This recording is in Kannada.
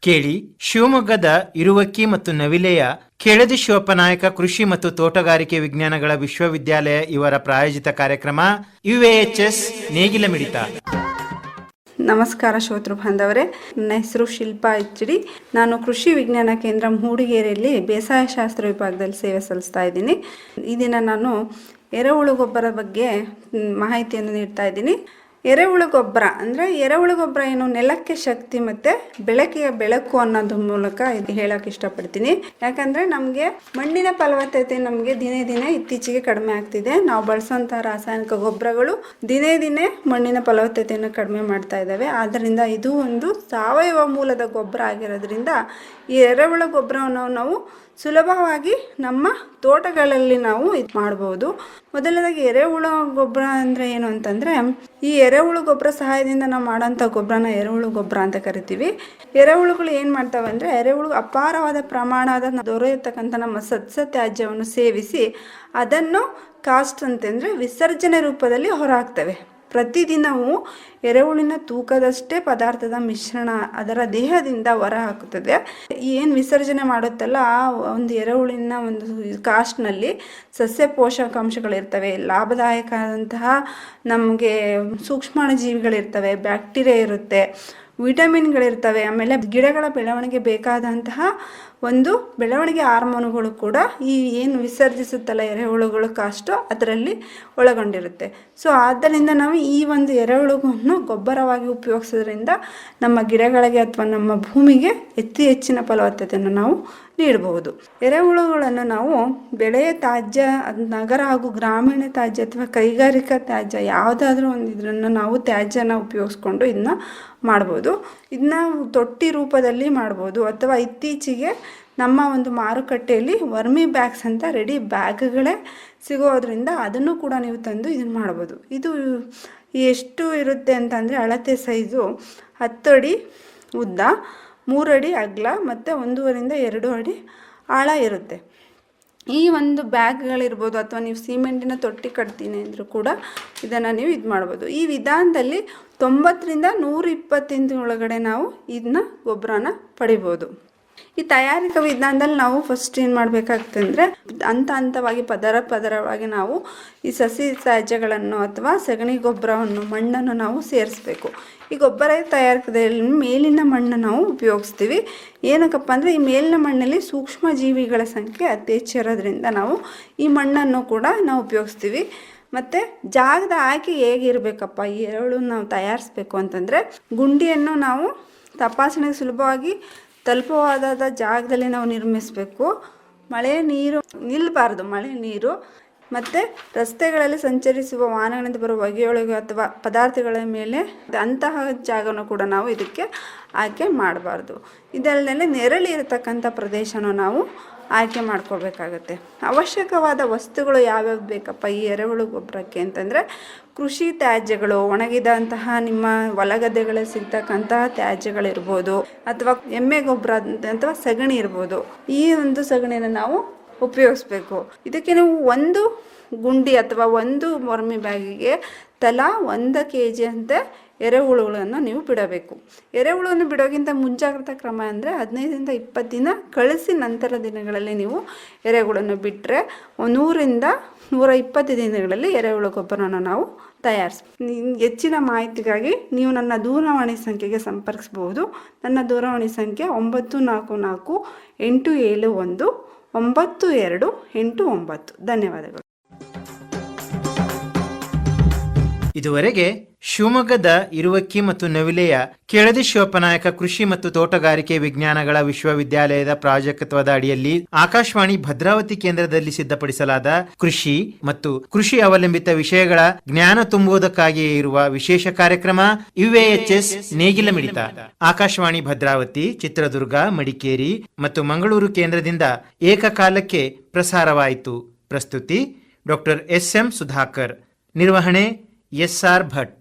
ಕೇಳಿ ಶಿವಮೊಗ್ಗದ ಇರುವಕ್ಕಿ ಮತ್ತು ನವಿಲೆಯ ಕೆಳದಿ ಶಿವಪ್ಪನಾಯಕ ಕೃಷಿ ಮತ್ತು ತೋಟಗಾರಿಕೆ ವಿಜ್ಞಾನಗಳ ವಿಶ್ವವಿದ್ಯಾಲಯ ಇವರ ಪ್ರಾಯೋಜಿತ ಕಾರ್ಯಕ್ರಮ UAHS ನೇಗಿಲ ಮಿಡಿತ. ನಮಸ್ಕಾರ ಶ್ರೋತೃ ಬಾಂಧವರೇ, ನನ್ನ ಹೆಸರು ಶಿಲ್ಪಾ HD. ನಾನು ಕೃಷಿ ವಿಜ್ಞಾನ ಕೇಂದ್ರ ಮೂಡಿಗೆರೆಯಲ್ಲಿ ಬೇಸಾಯ ಶಾಸ್ತ್ರ ವಿಭಾಗದಲ್ಲಿ ಸೇವೆ ಸಲ್ಲಿಸ್ತಾ ಇದ್ದೀನಿ. ಈ ದಿನ ನಾನು ಎರೆಹುಳು ಗೊಬ್ಬರ ಬಗ್ಗೆ ಮಾಹಿತಿಯನ್ನು ನೀಡ್ತಾ ಇದ್ದೀನಿ. ಎರೆಹುಳು ಗೊಬ್ಬರ ಅಂದರೆ ಎರೆಹುಳು ಗೊಬ್ಬರ ಏನು, ನೆಲಕ್ಕೆ ಶಕ್ತಿ ಮತ್ತು ಬೆಳಕಿಗೆ ಬೆಳಕು ಅನ್ನೋದ್ರ ಮೂಲಕ ಇದು ಹೇಳೋಕೆ ಇಷ್ಟಪಡ್ತೀನಿ. ಯಾಕಂದರೆ ನಮಗೆ ಮಣ್ಣಿನ ಫಲವತ್ತತೆ ನಮಗೆ ದಿನೇ ದಿನೇ ಇತ್ತೀಚೆಗೆ ಕಡಿಮೆ ಆಗ್ತಿದೆ. ನಾವು ಬಳಸೋಂಥ ರಾಸಾಯನಿಕ ಗೊಬ್ಬರಗಳು ದಿನೇ ದಿನೇ ಮಣ್ಣಿನ ಫಲವತ್ತತೆಯನ್ನು ಕಡಿಮೆ ಮಾಡ್ತಾ ಇದ್ದಾವೆ. ಆದ್ದರಿಂದ ಇದು ಒಂದು ಸಾವಯವ ಮೂಲದ ಗೊಬ್ಬರ ಆಗಿರೋದ್ರಿಂದ ಈ ಎರೆಹುಳು ಗೊಬ್ಬರವನ್ನು ನಾವು ಸುಲಭವಾಗಿ ನಮ್ಮ ತೋಟಗಳಲ್ಲಿ ನಾವು ಇದು ಮಾಡ್ಬೋದು. ಮೊದಲನೇದಾಗಿ ಎರೆಹುಳು ಗೊಬ್ಬರ ಅಂದರೆ ಏನು ಅಂತಂದರೆ, ಈ ಎರೆಹುಳು ಗೊಬ್ಬರ ಸಹಾಯದಿಂದ ನಾವು ಮಾಡೋಂಥ ಗೊಬ್ಬರನ ಎರೆಹುಳು ಗೊಬ್ಬರ ಅಂತ ಕರಿತೀವಿ. ಎರೆಹುಳುಗಳು ಏನು ಮಾಡ್ತವೆ ಅಂದರೆ, ಎರೆಹುಳು ಅಪಾರವಾದ ಪ್ರಮಾಣದ ದೊರೆಯತಕ್ಕಂಥ ನಮ್ಮ ಸಸ್ಯ ತ್ಯಾಜ್ಯವನ್ನು ಸೇವಿಸಿ ಅದನ್ನು ಕಾಸ್ಟ್ ಅಂತಂದರೆ ವಿಸರ್ಜನೆ ರೂಪದಲ್ಲಿ ಹೊರಹಾಕ್ತವೆ. ಪ್ರತಿದಿನವೂ ಎರೆಹುಳಿನ ತೂಕದಷ್ಟೇ ಪದಾರ್ಥದ ಮಿಶ್ರಣ ಅದರ ದೇಹದಿಂದ ಹೊರ ಹಾಕುತ್ತದೆ. ಏನು ವಿಸರ್ಜನೆ ಮಾಡುತ್ತಲ್ಲ, ಆ ಒಂದು ಎರೆಹುಳಿನ ಒಂದು ಕಾಸ್ಟ್ನಲ್ಲಿ ಸಸ್ಯ ಪೋಷಕಾಂಶಗಳಿರ್ತವೆ, ಲಾಭದಾಯಕ ಆದಂತಹ ನಮಗೆ ಸೂಕ್ಷ್ಮಾಣುಜೀವಿಗಳಿರ್ತವೆ, ಬ್ಯಾಕ್ಟೀರಿಯಾ ಇರುತ್ತೆ, ವಿಟಮಿನ್ಗಳಿರ್ತವೆ. ಆಮೇಲೆ ಗಿಡಗಳ ಬೆಳವಣಿಗೆ ಬೇಕಾದಂತಹ ಒಂದು ಬೆಳವಣಿಗೆ ಹಾರ್ಮೋನುಗಳು ಕೂಡ ಈ ಏನು ವಿಸರ್ಜಿಸುತ್ತಲ್ಲ ಎರೆಹುಳುಗಳು ಕಾಷ್ಟು ಅದರಲ್ಲಿ ಒಳಗೊಂಡಿರುತ್ತೆ. ಸೊ ಆದ್ದರಿಂದ ನಾವು ಈ ಒಂದು ಎರೆಹುಳುಗಳನ್ನು ಗೊಬ್ಬರವಾಗಿ ಉಪಯೋಗಿಸೋದ್ರಿಂದ ನಮ್ಮ ಗಿಡಗಳಿಗೆ ಅಥವಾ ನಮ್ಮ ಭೂಮಿಗೆ ಹೆಚ್ಚಿನ ಫಲವತ್ತತೆಯನ್ನು ನಾವು ನೀಡಬಹುದು. ಎರೆಹುಳುಗಳನ್ನು ನಾವು ಬೆಳೆಯ ತ್ಯಾಜ್ಯ, ನಗರ ಹಾಗೂ ಗ್ರಾಮೀಣ ತ್ಯಾಜ್ಯ ಅಥವಾ ಕೈಗಾರಿಕಾ ತ್ಯಾಜ್ಯ ಯಾವುದಾದ್ರೂ ಒಂದು ಇದನ್ನು ನಾವು ತ್ಯಾಜ್ಯನ ಉಪಯೋಗಿಸ್ಕೊಂಡು ಇದನ್ನ ಮಾಡ್ಬೋದು. ಇದನ್ನ ತೊಟ್ಟಿ ರೂಪದಲ್ಲಿ ಮಾಡ್ಬೋದು, ಅಥವಾ ಇತ್ತೀಚೆಗೆ ನಮ್ಮ ಒಂದು ಮಾರುಕಟ್ಟೆಯಲ್ಲಿ ವರ್ಮಿ ಬ್ಯಾಗ್ಸ್ ಅಂತ ರೆಡಿ ಬ್ಯಾಗ್ಗಳೇ ಸಿಗೋದ್ರಿಂದ ಅದನ್ನು ಕೂಡ ನೀವು ತಂದು ಇದನ್ನು ಮಾಡ್ಬೋದು. ಇದು ಎಷ್ಟು ಇರುತ್ತೆ ಅಂತಂದರೆ, ಅಳತೆ ಸೈಜು 10 ಅಡಿ ಉದ್ದ, 3 ಅಡಿ ಅಗಲ ಮತ್ತು 1.5 ರಿಂದ 2 ಅಡಿ ಆಳ ಇರುತ್ತೆ. ಈ ಒಂದು ಬ್ಯಾಗ್ಗಳಿರ್ಬೋದು, ಅಥವಾ ನೀವು ಸಿಮೆಂಟಿನ ತೊಟ್ಟಿ ಕಟ್ತೀನಿ ಅಂದರೂ ಕೂಡ ಇದನ್ನು ನೀವು ಇದು ಮಾಡ್ಬೋದು. ಈ ವಿಧಾನದಲ್ಲಿ 90 ರಿಂದ 120 ದಿನದ ಒಳಗಡೆ ನಾವು ಇದನ್ನ ಗೊಬ್ಬರನ ಪಡಿಬೋದು. ಈ ತಯಾರಿಕಾ ವಿಧಾನದಲ್ಲಿ ನಾವು ಫಸ್ಟ್ ಏನು ಮಾಡಬೇಕಾಗ್ತಂದರೆ, ಹಂತವಾಗಿ ಪದರವಾಗಿ ನಾವು ಈ ಸಸಿ ತ್ಯಾಜ್ಯಗಳನ್ನು ಅಥವಾ ಸಗಣಿ ಗೊಬ್ಬರವನ್ನು, ಮಣ್ಣನ್ನು ನಾವು ಸೇರಿಸ್ಬೇಕು. ಈ ಗೊಬ್ಬರ ತಯಾರಿಕೆಯಲ್ಲಿ ಮೇಲಿನ ಮಣ್ಣು ನಾವು ಉಪಯೋಗಿಸ್ತೀವಿ. ಏನಕ್ಕಪ್ಪ ಅಂದರೆ, ಈ ಮೇಲಿನ ಮಣ್ಣಲ್ಲಿ ಸೂಕ್ಷ್ಮ ಜೀವಿಗಳ ಸಂಖ್ಯೆ ಅತಿ ಹೆಚ್ಚಿರೋದ್ರಿಂದ ನಾವು ಈ ಮಣ್ಣನ್ನು ಕೂಡ ನಾವು ಉಪಯೋಗಿಸ್ತೀವಿ. ಮತ್ತು ಜಾಗದ ಆಯ್ಕೆ ಹೇಗಿರಬೇಕಪ್ಪ, ಈ ಎರೆಹುಳು ನಾವು ತಯಾರಿಸ್ಬೇಕು ಅಂತಂದರೆ, ಗುಂಡಿಯನ್ನು ನಾವು ತಪಾಸಣೆಗೆ ಸುಲಭವಾಗಿ ತಲುಪವಾದ ಜಾಗದಲ್ಲಿ ನಾವು ನಿರ್ಮಿಸಬೇಕು. ಮಳೆ ನೀರು ನಿಲ್ಲಬಾರ್ದು, ಮಳೆ ನೀರು ಮತ್ತು ರಸ್ತೆಗಳಲ್ಲಿ ಸಂಚರಿಸುವ ವಾಹನಗಳಿಂದ ಬರುವ ಹೊಗೆಯೊಳಗೆ ಅಥವಾ ಪದಾರ್ಥಗಳ ಮೇಲೆ ಅಂತಹ ಜಾಗನೂ ಕೂಡ ನಾವು ಇದಕ್ಕೆ ಆಯ್ಕೆ ಮಾಡಬಾರ್ದು. ಇದಲ್ಲದೆ ನೆರಳು ಇರತಕ್ಕಂಥ ಪ್ರದೇಶನ ನಾವು ಆಯ್ಕೆ ಮಾಡ್ಕೋಬೇಕಾಗತ್ತೆ. ಅವಶ್ಯಕವಾದ ವಸ್ತುಗಳು ಯಾವ್ಯಾವ ಬೇಕಪ್ಪ ಈ ಎರೆಹುಳು ಗೊಬ್ಬರಕ್ಕೆ ಅಂತಂದರೆ, ಕೃಷಿ ತ್ಯಾಜ್ಯಗಳು, ಒಣಗಿದಂತಹ ನಿಮ್ಮ ಹೊಲಗದ್ದೆಗಳಲ್ಲಿ ಸಿಗ್ತಕ್ಕಂತಹ ತ್ಯಾಜ್ಯಗಳಿರ್ಬೋದು, ಅಥವಾ ಎಮ್ಮೆ ಗೊಬ್ಬರ ಅಥವಾ ಸಗಣಿ ಇರ್ಬೋದು. ಈ ಒಂದು ಸಗಣಿನ ನಾವು ಉಪಯೋಗಿಸ್ಬೇಕು. ಇದಕ್ಕೆ ನೀವು ಒಂದು ಗುಂಡಿ ಅಥವಾ ಒಂದು ವರ್ಮಿ ಬ್ಯಾಗಿಗೆ ತಲಾ 1 kg ಅಂತ ಎರೆಹುಳುಗಳನ್ನು ನೀವು ಬಿಡಬೇಕು. ಎರೆಹುಳುವನ್ನು ಬಿಡೋಕ್ಕಿಂತ ಮುಂಜಾಗ್ರತಾ ಕ್ರಮ ಅಂದರೆ 15 ರಿಂದ 20 ದಿನ ಕಳಿಸಿ ನಂತರ ದಿನಗಳಲ್ಲಿ ನೀವು ಎರೆಹುಳನ್ನು ಬಿಟ್ಟರೆ 100 ರಿಂದ 120 ದಿನಗಳಲ್ಲಿ ಎರೆಹುಳು ಗೊಬ್ಬರನ ನಾವು ಹೆಚ್ಚಿನ ಮಾಹಿತಿಗಾಗಿ ನೀವು ನನ್ನ ದೂರವಾಣಿ ಸಂಖ್ಯೆಗೆ ಸಂಪರ್ಕಿಸಬಹುದು. ನನ್ನ ದೂರವಾಣಿ ಸಂಖ್ಯೆ 944 871 9289. ಧನ್ಯವಾದಗಳು. ಇದುವರೆಗೆ ಶಿವಮೊಗ್ಗದ ಇರುವಕ್ಕಿ ಮತ್ತು ನವಿಲೆಯ ಕೆಳದಿ ಶಿವಪ್ಪನಾಯಕ ಕೃಷಿ ಮತ್ತು ತೋಟಗಾರಿಕೆ ವಿಜ್ಞಾನಗಳ ವಿಶ್ವವಿದ್ಯಾಲಯದ ಪ್ರಾಜೆಕ್ಟ್ವದ ಅಡಿಯಲ್ಲಿ ಆಕಾಶವಾಣಿ ಭದ್ರಾವತಿ ಕೇಂದ್ರದಲ್ಲಿ ಸಿದ್ಧಪಡಿಸಲಾದ ಕೃಷಿ ಮತ್ತು ಕೃಷಿ ಅವಲಂಬಿತ ವಿಷಯಗಳ ಜ್ಞಾನ ತುಂಬುವುದಕ್ಕಾಗಿಯೇ ಇರುವ ವಿಶೇಷ ಕಾರ್ಯಕ್ರಮ UAHS ನೇಗಿಲ ಮಿಡಿತ ಆಕಾಶವಾಣಿ ಭದ್ರಾವತಿ, ಚಿತ್ರದುರ್ಗ, ಮಡಿಕೇರಿ ಮತ್ತು ಮಂಗಳೂರು ಕೇಂದ್ರದಿಂದ ಏಕಕಾಲಕ್ಕೆ ಪ್ರಸಾರವಾಯಿತು. ಪ್ರಸ್ತುತಿ ಡಾಕ್ಟರ್ SM ಸುಧಾಕರ್. ನಿರ್ವಹಣೆ SR ಭಟ್.